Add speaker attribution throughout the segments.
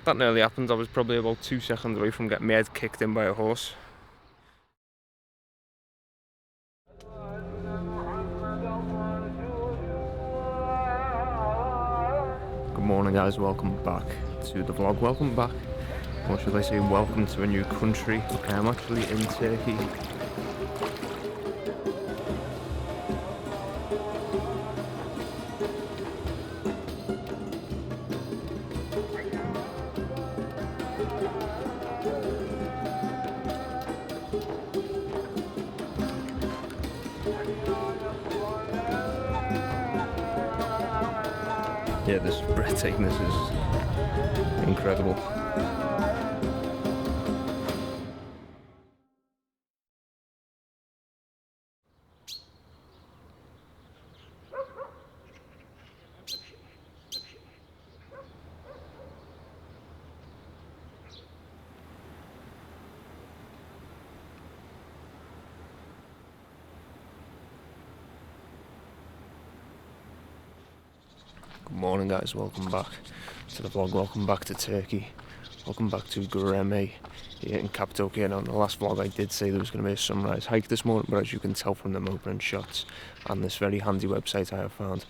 Speaker 1: That nearly happened. I was probably about 2 seconds away from getting my head kicked in by a horse. Good morning guys, welcome back to the vlog. Welcome back, or should I say welcome to a new country. I am actually in Turkey. Yeah, this breathtakingness is incredible. Good morning guys, welcome back to the vlog, welcome back to Turkey, welcome back to Göreme here in Cappadocia. Now in the last vlog I did say there was going to be a sunrise hike this morning, but as you can tell from them opening shots and this very handy website I have found,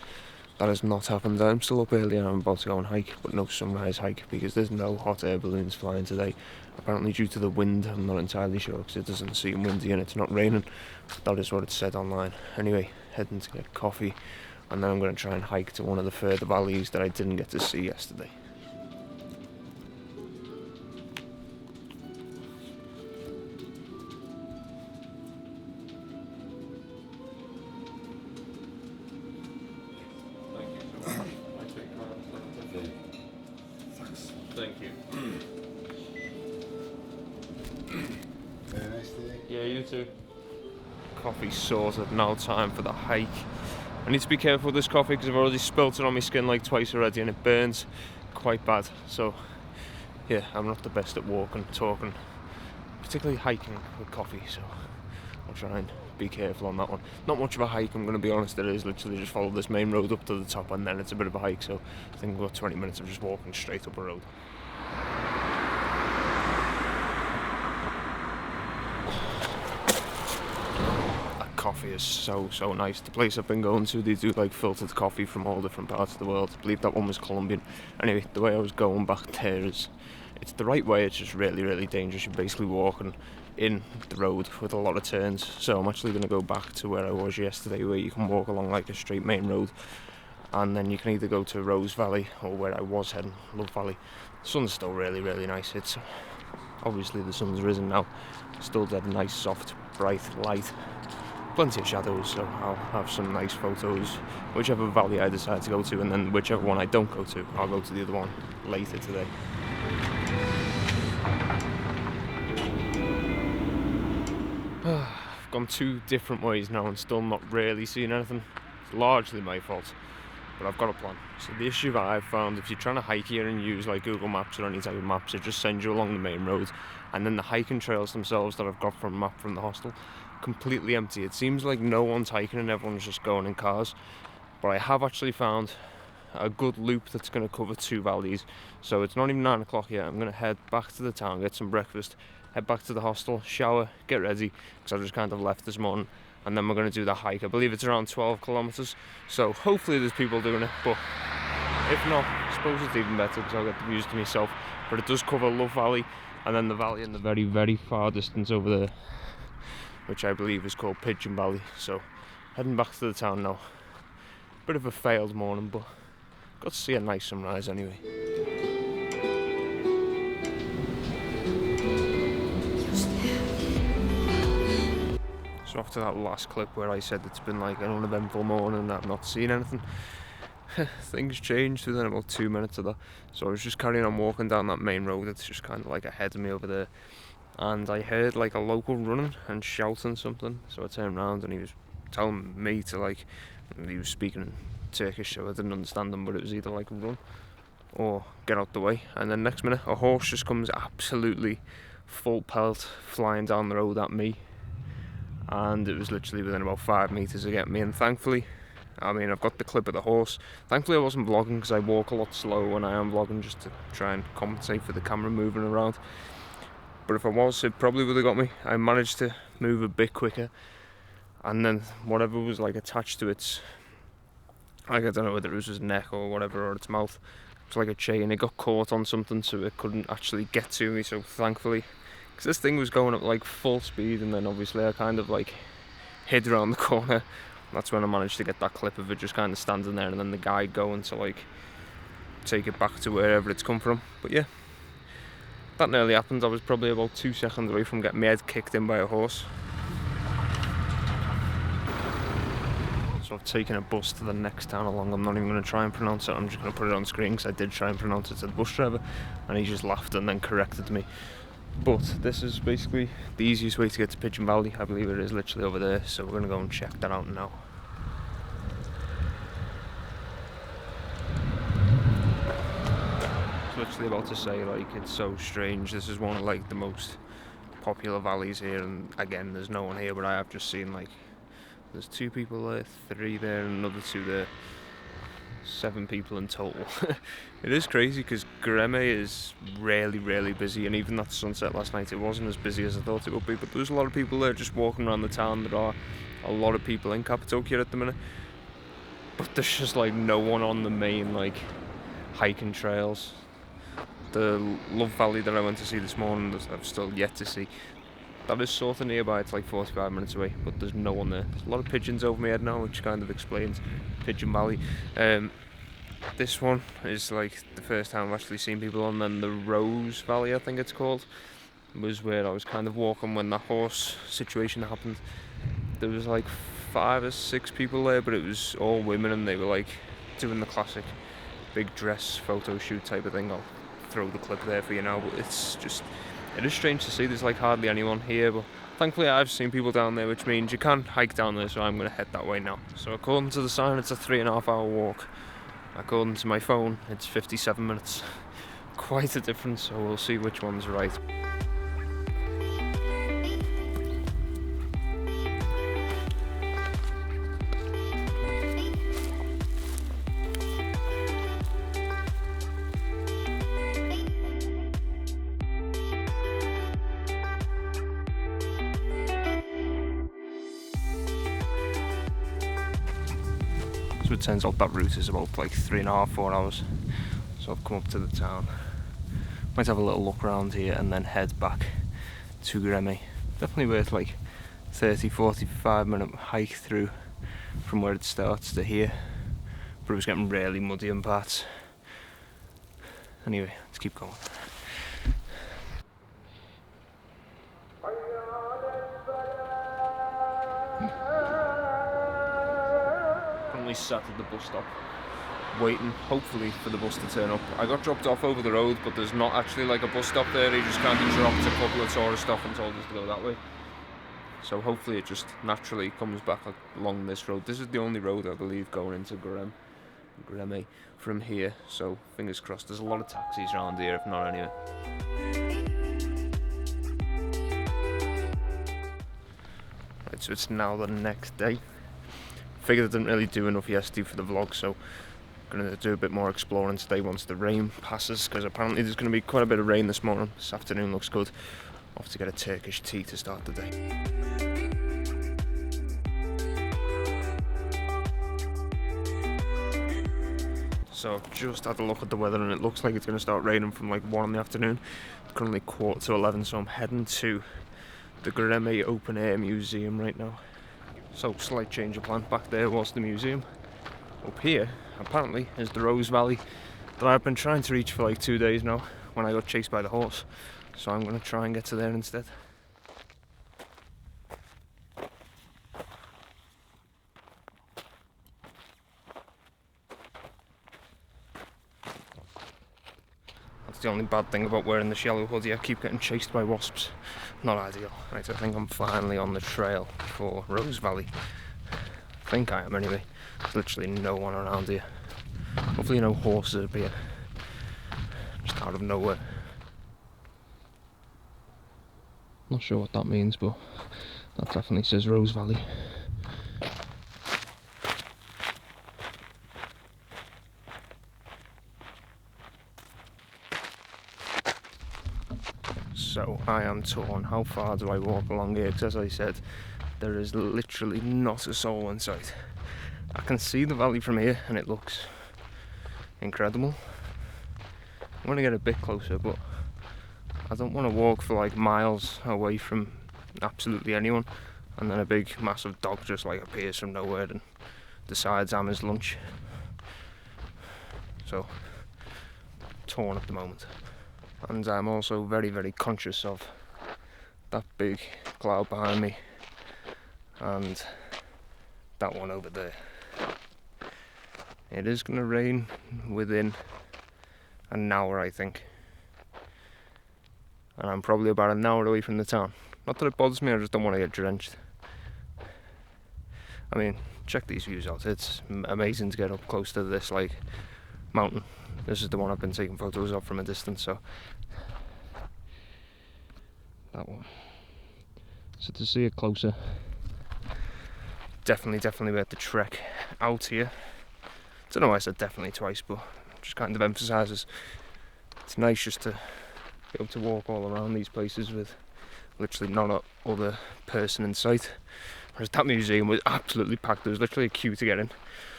Speaker 1: that has not happened. I'm still up early and I'm about to go and hike, but no sunrise hike because there's no hot air balloons flying today. Apparently due to the wind, I'm not entirely sure because it doesn't seem windy and it's not raining. That is what it said online. Anyway, heading to get coffee. And then I'm going to try and hike to one of the further valleys that I didn't get to see yesterday. Thank you.
Speaker 2: Very nice day.
Speaker 1: Yeah, you too. Coffee sorted, now time for the hike. I need to be careful with this coffee because I've already spilt it on my skin like twice already and it burns quite bad. So yeah, I'm not the best at walking, talking, particularly hiking with coffee, so I'll try and be careful on that one. Not much of a hike, I'm going to be honest. It is literally just follow this main road up to the top and then it's a bit of a hike, so I think we've got 20 minutes of just walking straight up a road. Coffee is so nice. The place I've been going to, they do like filtered coffee from all different parts of the world. I believe that one was Colombian. Anyway, the way I was going back there is, it's the right way, it's just really dangerous. You're basically walking in the road with a lot of turns. So I'm actually going to go back to where I was yesterday, where you can walk along like a straight main road, and then you can either go to Rose Valley or where I was heading, Love Valley. The sun's still really nice. It's obviously the sun's risen now, still dead nice, soft, bright light. Plenty of shadows, so I'll have some nice photos, whichever valley I decide to go to, and then whichever one I don't go to, I'll go to the other one later today. I've gone 2 different ways now and still not really seen anything. It's largely my fault, but I've got a plan. So the issue that I've found, if you're trying to hike here and use like Google Maps or any type of maps, it just sends you along the main road, and then the hiking trails themselves that I've got from a map from the hostel, completely empty. It seems like no one's hiking and everyone's just going in cars, but I have actually found a good loop that's going to cover 2 valleys. So it's not even 9 o'clock yet. I'm going to head back to the town, get some breakfast, head back to the hostel, shower, get ready, because I just kind of left this morning, and then we're going to do the hike. I believe it's around 12 kilometers, so hopefully there's people doing it, but if not, I suppose it's even better because I'll get the views to myself. But it does cover Love Valley and then the valley in the very far distance over there, which I believe is called Pigeon Valley. So heading back to the town now. Bit of a failed morning, but got to see a nice sunrise anyway. So after that last clip where I said it's been like an uneventful morning and I've not seen anything, things changed within about 2 minutes of that. So I was just carrying on walking down that main road that's just kind of like ahead of me over there, and I heard like a local running and shouting something. So I turned around and he was telling me to like, he was speaking in Turkish, so I didn't understand him, but it was either like run or get out the way. And then next minute a horse just comes absolutely full pelt flying down the road at me, and it was literally within about 5 meters of getting me, and thankfully I mean, I've got the clip of the horse. Thankfully I wasn't vlogging because I walk a lot slower when I am vlogging, just to try and compensate for the camera moving around. But if I was, it probably would have got me. I managed to move a bit quicker, and then whatever was like attached to its, like, I don't know whether it was his neck or whatever, or its mouth, it's like a chain, it got caught on something, so it couldn't actually get to me. So thankfully, because this thing was going at like full speed, and then obviously I kind of like hid around the corner. That's when I managed to get that clip of it just kind of standing there, and then the guy going to like take it back to wherever it's come from. But yeah, that nearly happened. I was probably about 2 seconds away from getting my head kicked in by a horse. So I've taken a bus to the next town along. I'm not even going to try and pronounce it, I'm just going to put it on screen because I did try and pronounce it to the bus driver and he just laughed and then corrected me. But this is basically the easiest way to get to Pigeon Valley. I believe it is literally over there, so we're going to go and check that out now. I was literally about to say, like, it's so strange. This is one of like the most popular valleys here, and again, there's no one here, but I have just seen like there's 2 people there, 3 there, and another 2 there. 7 people in total. It is crazy because Goreme is really busy, and even that sunset last night, it wasn't as busy as I thought it would be, but there was a lot of people there just walking around the town. There are a lot of people in Cappadocia at the minute, but there's just like no one on the main like hiking trails. The Love Valley that I went to see this morning, I've still yet to see. That is sort of nearby, it's like 45 minutes away, but there's no one there. There's a lot of pigeons over my head now, which kind of explains Pigeon Valley. This one is like the first time I've actually seen people on. Then the Rose Valley, I think it's called, was where I was kind of walking when that horse situation happened. There was like 5 or 6 people there, but it was all women, and they were like doing the classic big dress photo shoot type of thing. I'll throw the clip there for you now, but it's just, it is strange to see. There's like hardly anyone here, but thankfully I've seen people down there, which means you can hike down there, so I'm going to head that way now. So according to the sign, it's a 3.5 hour walk. According to my phone, it's 57 minutes. Quite a difference, so we'll see which one's right. So it turns out that route is about like 3.5, 4 hours. So I've come up to the town. Might have a little look around here and then head back to Goreme. Definitely worth like 30-45 minute hike through from where it starts to here. But it was getting really muddy in parts. Anyway, let's keep going. Sat at the bus stop waiting, hopefully, for the bus to turn up. I got dropped off over the road, but there's not actually like a bus stop there. He just kind of dropped a couple of tourist off and told us to go that way. So hopefully it just naturally comes back along this road. This is the only road, I believe, going into Goreme from here, so fingers crossed. There's a lot of taxis around here, if not anyway. Right, so it's now the next day. Figured I didn't really do enough yesterday for the vlog, so I'm going to do a bit more exploring today once the rain passes, because apparently there's going to be quite a bit of rain this morning. This afternoon looks good. Off to get a Turkish tea to start the day. So I've just had a look at the weather, and it looks like it's going to start raining from like 1 in the afternoon. It's currently 11:15, so I'm heading to the Goreme Open Air Museum right now. So, slight change of plan. Back there was the museum. Up here, apparently, is the Rose Valley that I've been trying to reach for like 2 days now when I got chased by the horse. So I'm going to try and get to there instead. That's the only bad thing about wearing this yellow hoodie. I keep getting chased by wasps. Not ideal. Right, I think I'm finally on the trail for Rose Valley. I think I am anyway. There's literally no one around here. Hopefully no horses appear. Just out of nowhere. Not sure what that means, but that definitely says Rose Valley. So I am torn. How far do I walk along here? Because as I said, there is literally not a soul in sight. I can see the valley from here and it looks incredible. I'm going to get a bit closer, but I don't want to walk for like miles away from absolutely anyone and then a big massive dog just like appears from nowhere and decides I'm his lunch. So torn at the moment. And I'm also very, very conscious of that big cloud behind me and that one over there. It is going to rain within an hour, I think, and I'm probably about an hour away from the town. Not that it bothers me, I just don't want to get drenched. I mean, check these views out. It's amazing to get up close to this like mountain. This is the one I've been taking photos of from a distance, so that one. So to see it closer, definitely worth the trek out here. I don't know why I said definitely twice, but just kind of emphasises it's nice just to be able to walk all around these places with literally not other person in sight. Whereas that museum was absolutely packed. There was literally a queue to get in,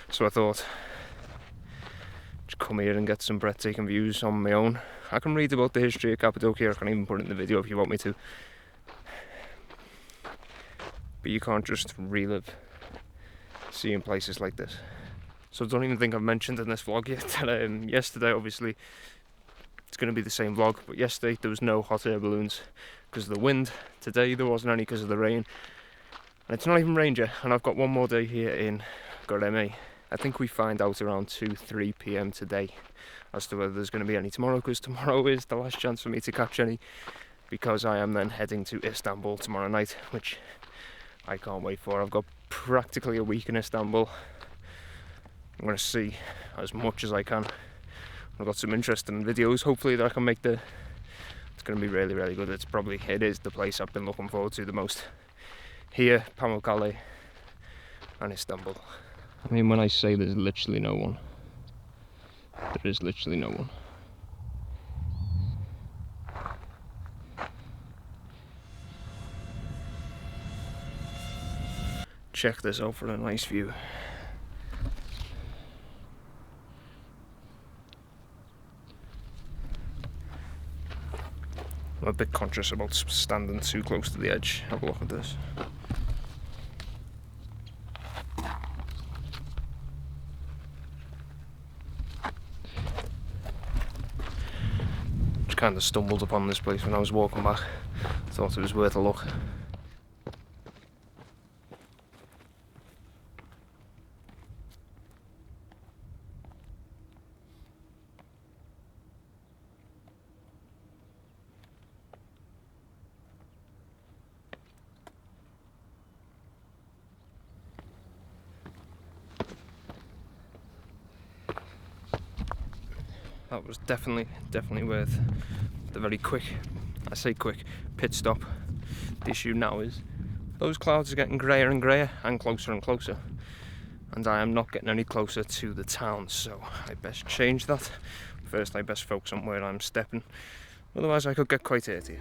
Speaker 1: so I thought just come here and get some breathtaking views on my own. I can read about the history of Cappadocia. I can even put it in the video if you want me to, but you can't just relive seeing places like this. So I don't even think I've mentioned in this vlog yet that yesterday, obviously it's going to be the same vlog, but yesterday there was no hot air balloons because of the wind. Today there wasn't any because of the rain, and it's not even rain yet, and I've got one more day here in Goreme. I think we find out around 2-3 p.m. today as to whether there's going to be any tomorrow, because tomorrow is the last chance for me to catch any, because I am then heading to Istanbul tomorrow night, which I can't wait for. I've got practically a week in Istanbul. I'm going to see as much as I can. I've got some interesting videos hopefully that I can make. It's going to be really, really good. It is the place I've been looking forward to the most. Here, Pamukkale and Istanbul. I mean, when I say there's literally no one, there is literally no one. Check this out for a nice view. I'm a bit conscious about standing too close to the edge. Have a look at this. Just kind of stumbled upon this place when I was walking back. Thought it was worth a look. That was definitely worth the very quick, I say quick, pit stop. The issue now is those clouds are getting greyer and greyer and closer, and I am not getting any closer to the town, so I best change that. First I best focus on where I'm stepping, otherwise I could get quite hurt here.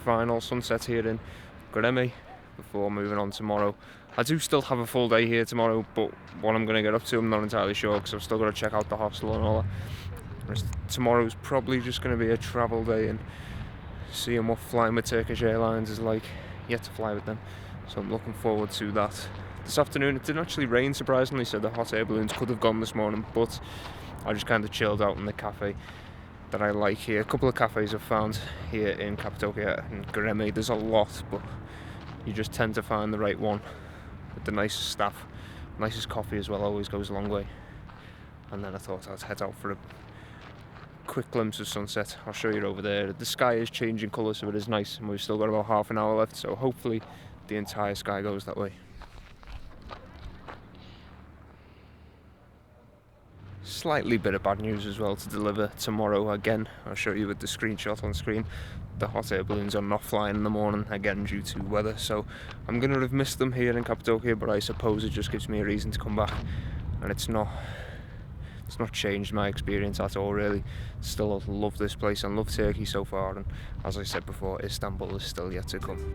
Speaker 1: Final sunset here in Goreme before moving on tomorrow. I do still have a full day here tomorrow, but what I'm going to get up to I'm not entirely sure, because I've still got to check out the hostel and all that. Tomorrow's probably just going to be a travel day and seeing what flying with Turkish Airlines is like. Yet to fly with them, so I'm looking forward to that. This afternoon it didn't actually rain, surprisingly, so the hot air balloons could have gone this morning, but I just kind of chilled out in the cafe that I like here. A couple of cafes I've found here in Cappadocia and Goreme. There's a lot, but you just tend to find the right one with the nicest staff, nicest coffee as well. Always goes a long way. And then I thought I'd head out for a quick glimpse of sunset. I'll show you over there. The sky is changing colour, so it is nice, and we've still got about half an hour left, so hopefully the entire sky goes that way. slightly bit of bad news as well to deliver tomorrow again. I'll show you with the screenshot on screen. The hot air balloons are not flying in the morning again due to weather, so I'm going to have missed them here in Cappadocia, but I suppose it just gives me a reason to come back, and it's not changed my experience at all really. Still love this place and love Turkey so far, and as I said before, Istanbul is still yet to come.